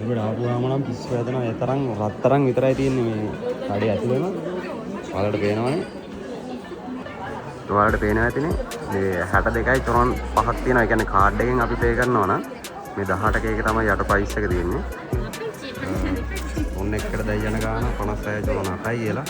ඇතුළට ආපුවාම නම් පිස්සු හැදෙනවා. ඒ තරම් රත්තරන් විතරයි තියෙන්නේ මේ කඩේ ඇතුළේම. ඔයාලට පේනවනේ. ඔයාලට පේනවා ඇතිනේ. මේ 62යි චොරන් 5ක් තියෙනවා. ඒ කියන්නේ කාඩ් එකෙන් අපි පේ කරනවා නම් මේ 18 එක තමයි යට ප්‍රයිස් එක තියෙන්නේ. ඔන්න එකට දැයි යන ගාන 56 චොරන් 8යි කියලා.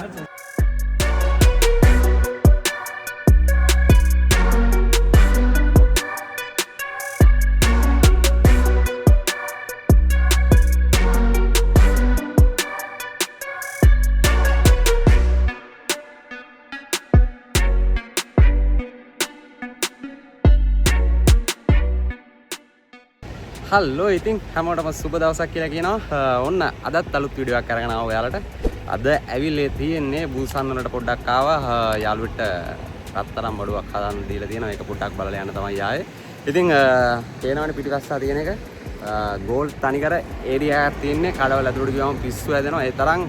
හල්ලෝ ඉතින් හැමෝටම සුබ දවසක් කියලා කියනවා. ඔන්න අදත් අලුත් වීඩියෝ එකක් අරගෙන ආවා ඔයාලට. අද ඇවිල්ලා තියෙන්නේ බූසන් වලට පොඩ්ඩක් ආවා. යාළුවෙට රත්තරන් බඩුවක් හදන්න දීලා තියෙනවා. ඒක පොඩ්ඩක් බලලා යන්න තමයි ආයේ. ඉතින් පේනවනේ පිටිපස්සා තියෙන එක. ගෝල්ඩ් තනිකර ඒරියා එකක් තියෙන්නේ. කඩවල ඇතුළට ගියාම පිස්සු හැදෙනවා. ඒ තරම්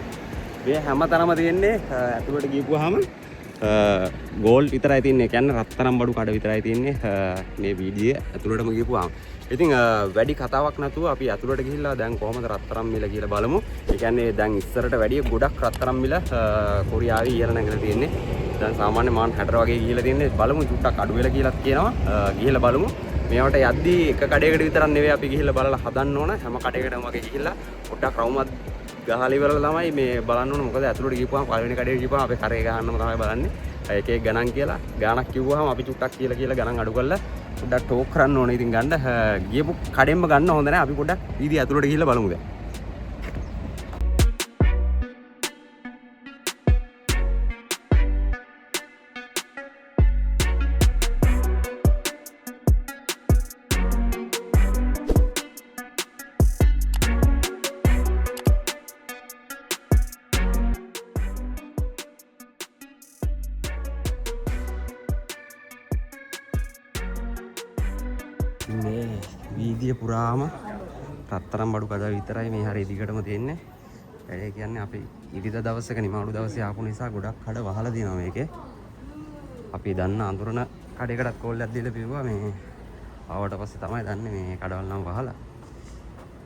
මේ හැමතැනම තියෙන්නේ ඇතුළට ගිහපුවාම ගෝල්ඩ් විතරයි තියෙන්නේ. කියන්නේ රත්තරන් බඩු කඩ විතරයි තියෙන්නේ මේ වීඩියෝ ඇතුළටම ගිහපුවාම. ඉතින් වැඩි කතාවක් නැතුව අපි අතුලට ගිහිල්ලා දැන් කොහමද රත්තරන් මිල කියලා බලමු. ඒ කියන්නේ දැන් ඉස්සරට වැඩිය ගොඩක් රත්තරන් මිල කොරියාවේ ඉහළ නැගලා තියෙන්නේ. දැන් සාමාන්‍ය මාන් 60 වගේ ගිහිල්ලා තියෙන්නේ. බලමු චුට්ටක් අඩු වෙලා කියලාත් කියනවා. ගිහිල්ලා බලමු. මේවට යද්දී එක කඩේකට විතරක් නෙවෙයි අපි ගිහිල්ලා බලලා හදන්න ඕන. හැම කඩේකටම වගේ ගිහිල්ලා පොඩ්ඩක් රවුමත් ගහලා ඉවරලා තමයි මේ බලන්න ඕන. මොකද අතුලට ගිහපුවාම පළවෙනි කඩේට ගිහපුවාම අපි කරේ ගහන්නම තමයි බලන්නේ. එක එක ගණන් කියලා ගාණක් කිව්වහම අපි චුට්ටක් කියලා ගණන් අඩු කරලා පොඩ්ඩක් ටෝක් කරන්න ඕනේ. ඉතින් ගන්න ගියපු කඩෙන්ම ගන්න හොඳ නැහැ. අපි පොඩ්ඩක් වීදියේ ඇතුළට ගිහිල්ලා බලමු දැන්. මේ වීදිය පුරාම රත්තරන් බඩු කඩ විතරයි මේ හරිය දිගටම තියෙන්නේ. ඒ කියන්නේ අපි ඉරිදා දවසක නිමාඩු දවසේ ආපු නිසා ගොඩක් කඩ වහලා තියෙනවා මේකේ. අපි දන්න අඳුරන කඩේකටත් කෝල්ලයක් දීලා පිරුවා මේ ආවට පස්සේ තමයි දන්නේ මේ කඩවල නම් වහලා.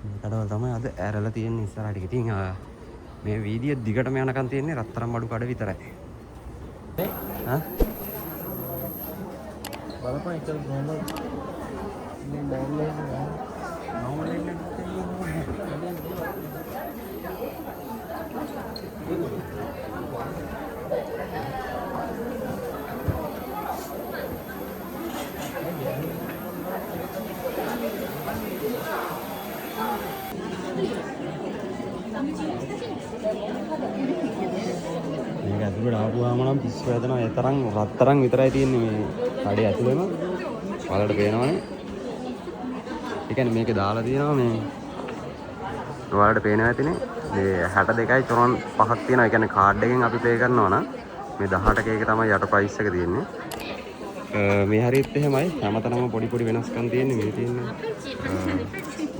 මේ කඩවල තමයි අද ඇරලා තියෙන්නේ ඉස්සරහට. ඉතින් මේ වීදිය දිගටම යනකම් තියෙන්නේ රත්තරන් බඩු කඩ විතරයි. හා බලපන් එක නෝමල් මේක ඇතුළට ආපුවාම නම් පිස්සු හැදෙනවා. ඒ තරම් රත්තරන් විතරයි තියෙන්නේ මේ කඩේ ඇතුළේම. ඔයාලට පේනවනේ. ඒ කියන්නේ මේකේ දාලා තියෙනවා මේ ඔයාලට පේනවා ඇතිනේ. මේ 62යි චොරන් 5ක් තියෙනවා. ඒ කියන්නේ කාඩ් එකෙන් අපි පේ කරනවා නම් මේ 18 එක තමයි යට ප්‍රයිස් එක තියෙන්නේ. මේ හරියත් එහෙමයි. හැමතැනම පොඩි පොඩි වෙනස්කම් තියෙන්නේ. මේ තියෙන්නේ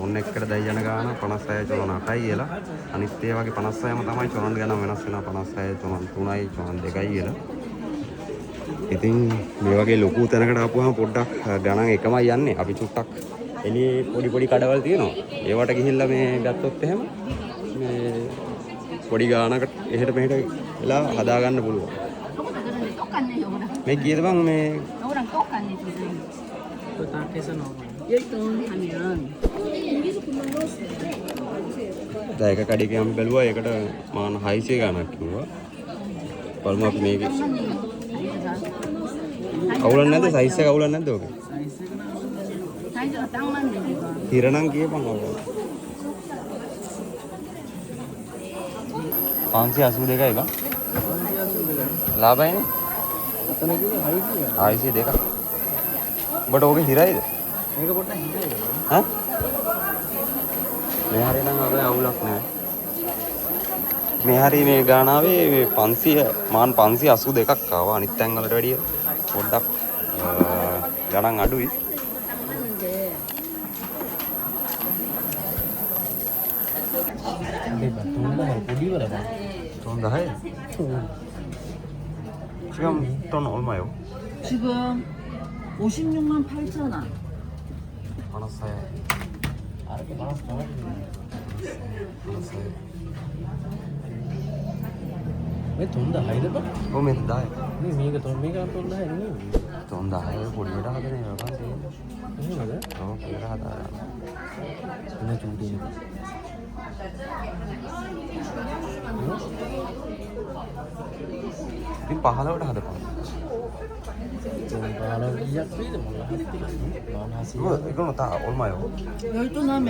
ඔන්න එකට දැයි යන ගාන 56 චොරන් 8යි කියලා. අනිත් ඒ වගේ 56ම තමයි චොරන් ගණන් වෙනස් වෙනවා. 56 චොරන් 3යි චොරන් 2යි කියලා. ඉතින් මේ වගේ ලොකු තැනකට ආපුවාම පොඩ්ඩක් ගණන් එකමයි යන්නේ. අපි චුට්ටක් එළියේ පොඩි පොඩි කඩවල් තියෙනවා. ඒවට ගිහිල්ලා මේ ගත්තොත් එහෙම මේ පොඩි ගානකට එහෙට මෙහෙට වෙලා හදා ගන්න පුළුවන්. මේ කීයද බං මේ දැන් එක කඩේක අපි බැලුවා. ඒකට මාන 600 ගානක් කිව්වා. බලමු අපි මේකේ අවුලක් නැද්ද? සයිස් එක අවුලක් නැද්ද ඔක? සයිස් එක තංගමන් දෙන්නේ. හිරණම් කියපන් අවුල. 582යි බං. ලාභයිනේ. අතන කිව්වේ 600. 602ක්. ඔබට ඕකේ හිරයිද? මේක පොඩ්ඩක් හිරයිද? හා? මේ හරිය නම් අපේ අවුලක් නැහැ. මේ හරිය මේ ගානාවේ 500 මාන් 582ක් ආවා. අනිත් තැන් වලට වැඩිය පොඩ්ඩක් ගණන් අඩුයි. 돈 10? 지금 돈 얼마요? 지금 56만 8천 원. 많았어요. මේ 3000යිද බං? ඔව් මේ 10යි. මේ මේක 3000 නෙමෙයි. 3000 පොඩියට හදන ඒවා බං තියෙන්නේ. එහෙමද? ඔව් පොඩියට හදාගන්න. එන්න චූටි නේ. ඉතින් 15ට හදපන්. ඒක 이거는 다 얼마요? 12 넣으면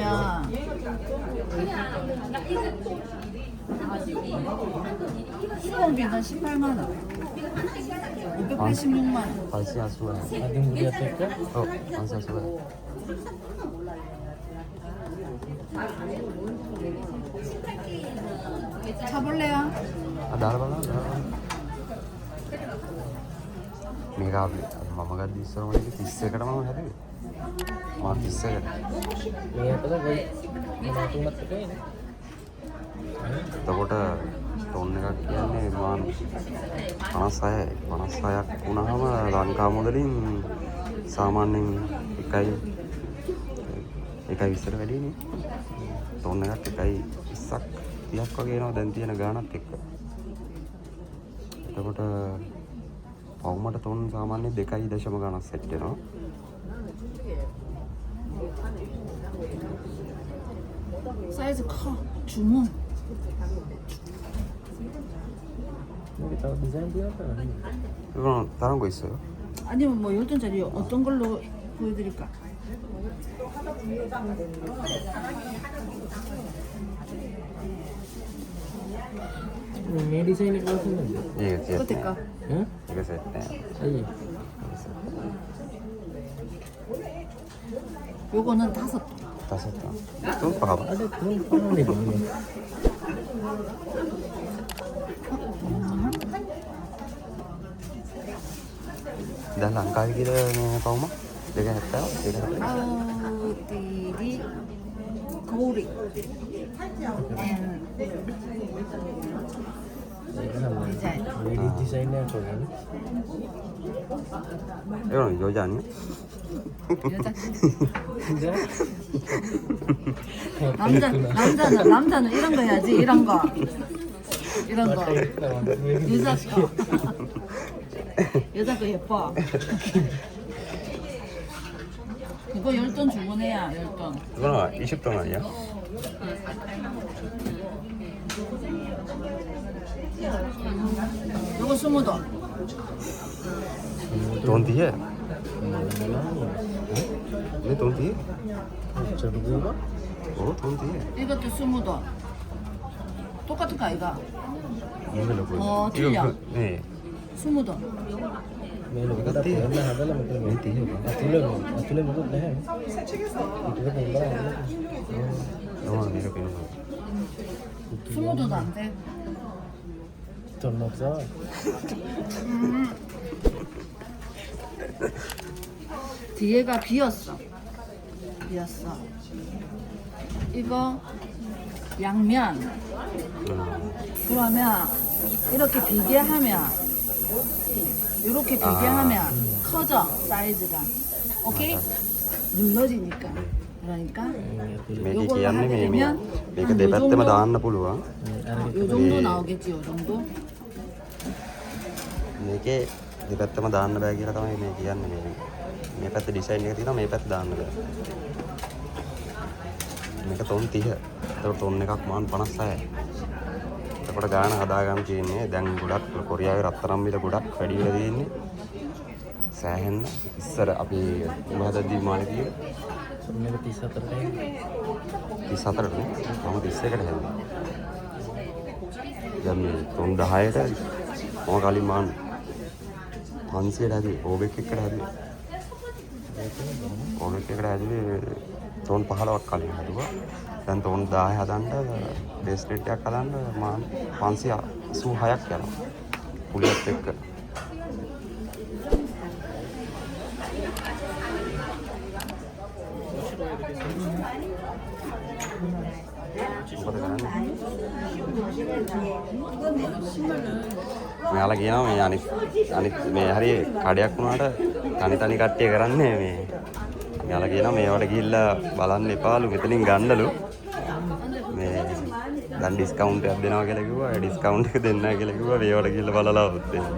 수공비는 18만 원. 586만 원. 반시야 수야. 아직 우리가 뺄까? 반시야 수야. 차볼래요? 나라발라. මේක අපි මම ගත්ත ඉස්සරම එක 31කට මම හැදුවේ. මම 31කට. මේකට වෙයි මොනවද එකයි නේ. එතකොට ටොන් එකක් කියන්නේ මාන 56ක් වුණාම ලංකා මුදලින් සාමාන්‍යයෙන් 1.20ට වැඩිනේ. ටොන් එකක් 1.20ක් 30ක් වගේ එනවා දැන් තියෙන ගාණත් එක්ක. එතකොට පවුමට ටොන් සාමාන්‍ය 2.0 ගාණක් සෙට් වෙනවා. 사이즈 커. 주문. 여기 다 디자인 되었다. 이거는 다른 거 있어요? 아니면 뭐 12짜리 어떤 걸로 보여드릴까? මේ ඩිසයින් එක කොහොමද? 이게 이거 세트. 될까? 응? 이거 세트. අයි. 요거는 5. 다 세트. 좀 봐봐. අද තුන් පහනේ බං. දැන් ලංකාවේ කියලා මේ පවුම 2.70 아우디리 거울이. 디자인. මේ ඩිසයින් එක කොහොමද? 이거는 여자 아니야? 여자. 남자는 이런 거 해야지. 이런 거. 이런 거. 여자 거. 여자 거 예뻐. 이거 10돈 주문해야 10돈. 이거는 20돈 아니야? 요거 20돈. 돈 뒤에? 왜 돈 뒤에? 저거가? 돈 뒤에? 이것도 20돈. 똑같은 거 아이가? 이거 넣고. 어, 틀려. 네. 20돈. මේ ලොකට පෙරන්න හදලා මෙතන මේ තියෙනවා. අතුලේ මොකද නැහැ. ඊට පස්සේ 너무 내가 배는 거. 20돈도 안 돼. 돈 없어. 뒤에가 비었어. 이거 양면. 그러면 이렇게 비교하면 이렇게 비교하면 커져 사이즈가. 오케이? 눌러지니까. 그러니까 මේක කියන්නේ මේක දෙපැත්තම දාන්න පුළුවන්. 요 정도 나오겠지. 요 정도. මේකේ දෙපැත්තම දාන්න බෑ කියලා තමයි මේ කියන්නේ මේ පැත්ත ඩිසයින් එක තියෙනවා මේ පැත්ත දාන්න බෑ. මේක ටොන් 30. ඒතකොට ටොන් එකක් මාන් 56යි. එතකොට ගාන හදාගන්න තියෙන්නේ දැන් ගොඩක් කොරියාවේ රත්තරන් මිල ගොඩක් වැඩි වෙලා තියෙන්නේ. සෑහෙන්න ඉස්සර අපි මහදද්දී මානේ තියෙන්නේ මේක 34ට 34ට නේ. මම 31කට හැදුවා. දැන් මේ ටොන් 10ට මම කලින් මාන් 500ට හැදුවේ ඕබෙක් එකට හැදුවේ. ඕබෙක් එකට හැදුවේ ටොන් 15ක් කලින් හැදුවා. දැන් ටොන් 10 හදන්න බේස්ලෙට් එකක් හදන්න මාන් 586ක් යනවා. පුලියත් එක්ක. මොකද කරන්නේ? මෙයාලා කියනවා මේ අනිත් මේ හරිය කඩයක් වුණාට තනි කට්ටිය කරන්නේ මේ මෙයාලා කියනවා මේවට ගිහිල්ලා බලන්න එපාලු මෙතනින් ගන්නලු දැන් ඩිස්කවුන්ට් එකක් දෙනවා කියලා කිව්වා. ඒ ඩිස්කවුන්ට් එක දෙන්න කියලා කිව්වා. වේවල ගිහලා බලලා આવුත් එහෙම.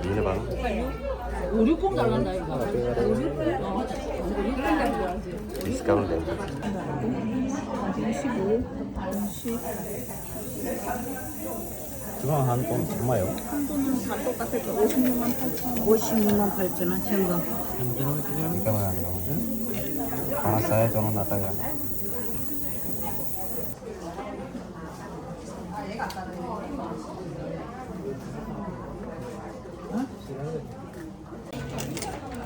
ඊළ බලන්න. 우리 콩 달란다 이거. ඩිස්කවුන්ට් එක. 25, 50. 지금 한돈 얼마요? 한돈은 다 똑같을 거야. 56만 8천 원. 생각. 잠깐만. 알았어요. 저는 나타야.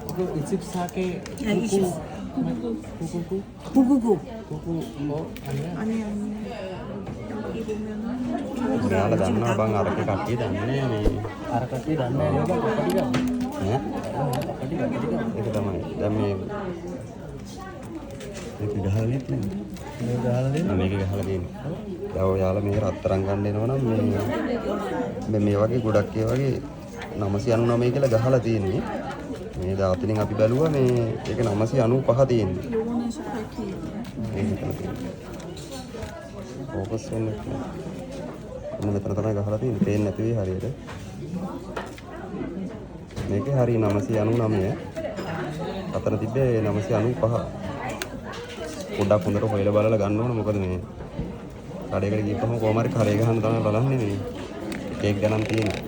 이거 24개 야, 20. 999 999. 99 뭐 아니야? 아니. 여기 보면은 ඔයාලා දන්නවා බං අරක කට්ටිය දන්නේ මේ අර කට්ටිය දන්නේ නැහැ නේද? කපටි ගන්න. ඈ කපටි ගන්න. ඒක තමයි. දැන් මේ මේක ගහලා නෙත් නේ. මේ ගහලා දෙන්න. මේක ගහලා තියෙන්නේ. දැන් ඔයාලා මේ රත්තරන් ගන්න එනවා නම් මේ වගේ ගොඩක් ඒ වගේ 999 කියලා ගහලා තියෙන්නේ. මේ දාතනින් අපි බැලුවා මේ ඒක 995 තියෙන්නේ. 요거는 18K. ඒක හිතලා තියෙන්නේ. ෆෝකස් වෙන්නේ නැහැ. මෙන්න මෙතන තමයි ගහලා තියෙන්නේ. පේන්නේ නැති වෙයි හරියට. මේකේ හරිය 999. අතන තිබ්බේ 995. පොඩ්ඩක් හොඳට හොයලා බලලා ගන්න ඕන. මොකද මේ කඩේකට ගිහපම කොහම හරි කරේ ගහන්න තමයි බලන්නේ මේ. කේක් ගණන් තියෙන්නේ.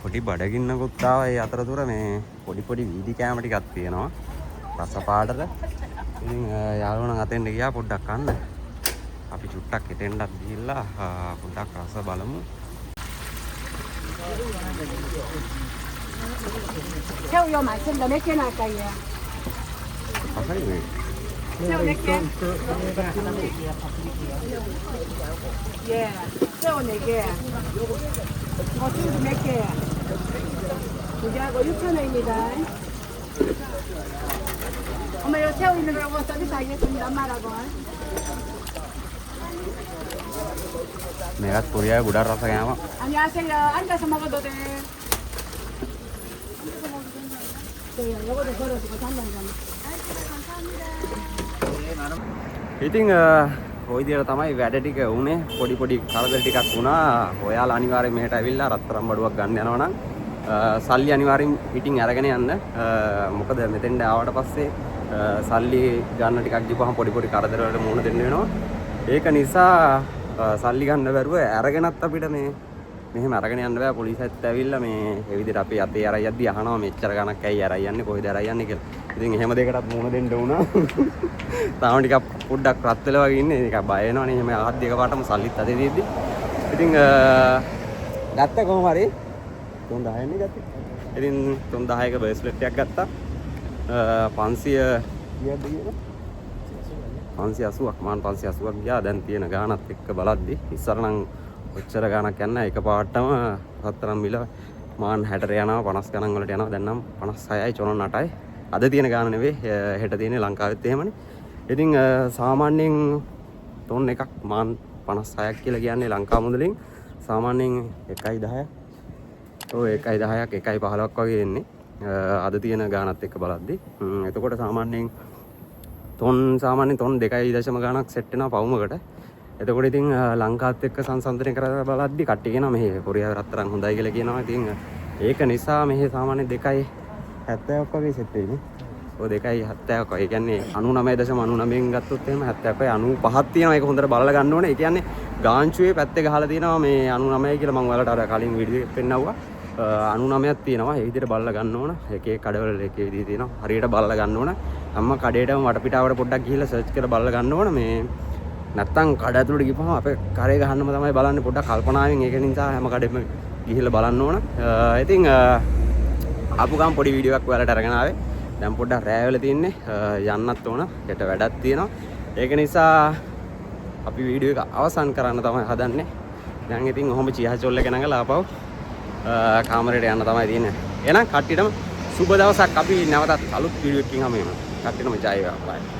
පොඩි බඩගින්නකුත් ආවා. ඒ අතරතුර මේ පොඩි වීදි කෑම ටිකක් තියෙනවා. රස පාටට. ඉතින් යාළුවෝ නම් අතෙන්ට ගියා පොඩ්ඩක් කන්න. අපි චුට්ටක් එතෙන්ටත් ගිහිල්ලා පොඩ්ඩක් රස බලමු. 새우요 많습니다. 몇 개나 할까요? රසයි වේ. 새우 몇 개? 예, 새우 4개. 고추도 몇 개? 2개하고 6,000원입니다. 엄마, 요 새우 있는 거라고 서비스 하겠습니다. 엄마라고. මේකත් කොරියාවේ ගොඩක් රස කෑම. 안녕하세요. 앉아서 먹어도 돼. 요거도 걸어주고 잠깐 좀. ඉතින් ওই විදියට තමයි වැඩ ටික වුනේ. පොඩි කරදර ටිකක් වුණා. ඔයාලා අනිවාර්යයෙන් මෙහෙට ඇවිල්ලා රත්තරන් බඩුවක් ගන්න යනවා නම් සල්ලි අනිවාර්යෙන් පිටින් අරගෙන යන්න. මොකද මෙතෙන්ට ආවට පස්සේ සල්ලි ගන්න ටිකක් දීපුවහම පොඩි කරදර වලට මුහුණ දෙන්න වෙනවා. ඒක නිසා සල්ලි ගන්න බැරුව අරගෙනත් අපිට මේ මෙහෙම අරගෙන යන්න බෑ. පොලිසියත් ඇවිල්ලා මේ ඒ විදිහට අපි අතේ අරයි යද්දි අහනවා මෙච්චර ගණක් ඇයි අරයි යන්නේ කොහෙද අරයි යන්නේ කියලා. ඉතින් එහෙම දෙයකටත් මුහුණ දෙන්න වුණා. තාම ටිකක් පොඩ්ඩක් රත් වෙලා වගේ ඉන්නේ. නිකන් බය වෙනවනේ. එහෙම ආහත් දෙක පාටම සල්ලිත් අතේ තියෙද්දි. ඉතින් ගත්ත කොහොම හරි 3000 නේ ගත්තේ. ඉතින් 3000ක බ්‍රේස්ලට් එකක් ගත්තා. 500 කීයක්ද කියලා? 580ක් මාන් 580ක් ගියා. දැන් තියෙන ගාණත් එක්ක බලද්දි ඉස්සර නම් ඔච්චර ගාණක් යන්න එක පාටම රත්තරන් මිල මාන් 60ට යනවා 50 ගණන් වලට යනවා. දැන් නම් 56යි 98යි. අද තියෙන ගාණ නෙවෙයි හෙට තියෙන්නේ ලංකාවෙත් එහෙමනේ. ඉතින් සාමාන්‍යයෙන් ටොන් එකක් මාන් 56ක් කියලා කියන්නේ ලංකා මුදලින් සාමාන්‍යයෙන් 1.10ක්. ඔව් 1.10ක් 1.15ක් වගේ එන්නේ. අද තියෙන ගාණත් එක්ක බලද්දි. එතකොට සාමාන්‍යයෙන් ටොන් 2.0 ගාණක් සෙට් වෙනවා පවුමකට. එතකොට ඉතින් ලංකාවත් එක්ක සංසන්දනය කරලා බලද්දි කට්ටිය කියනවා මෙහි කොරියාවේ රත්තරන් හොඳයි කියලා කියනවා. ඉතින් ඒක නිසා මෙහි සාමාන්‍ය 2.70ක් වගේ සෙට් වෙන්නේ. ඔය 2.70ක් වගේ. ඒ කියන්නේ 99.99න් ගත්තොත් එහෙම 70ක් වගේ 95ක් තියෙනවා. ඒක හොඳට බලලා ගන්න ඕනේ. ඒ කියන්නේ ගාංචුවේ පැත්තේ ගහලා තියෙනවා මේ 99 කියලා මම ඔයාලට අර කලින් වීඩියෝ එකක් පෙන්නවුවා. 99ක් තියෙනවා. ඒ විදිහට බලලා ගන්න ඕන. එක එක කඩවල එක එක විදිහ තියෙනවා. හරියට බලලා ගන්න ඕන. හැම කඩේටම වටපිටාවට පොඩ්ඩක් ගිහිල්ලා සර්ච් කරලා බලලා ගන්න ඕන. මේ නැත්තම් කඩ ඇතුළට ගිහපුවම අපේ කරේ ගහන්නම තමයි බලන්නේ. පොඩ්ඩක් කල්පනාවෙන් ඒක නිසා හැම කඩේම ගිහිල්ලා බලන්න ඕන. ඉතින් ආපු ගමන් පොඩි වීඩියෝ එකක් ඔයාලට අරගෙන ආවේ. දැන් පොඩ්ඩක් රෑ වෙලා තින්නේ යන්නත් ඕන. හෙට වැඩක් තියෙනවා. ඒක නිසා අපි වීඩියෝ එක අවසන් කරන්න තමයි හදන්නේ. දැන් ඉතින් ඔහොම චිහාචොල් එක නගලා ආපහු කාමරේට යන්න තමයි තියෙන්නේ. එහෙනම් කට්ටියටම සුබ දවසක්. අපි නැවතත් අලුත් වීඩියෝ එකකින් හමු වෙනවා. කට්ටියටම ජය වේවා. බයි.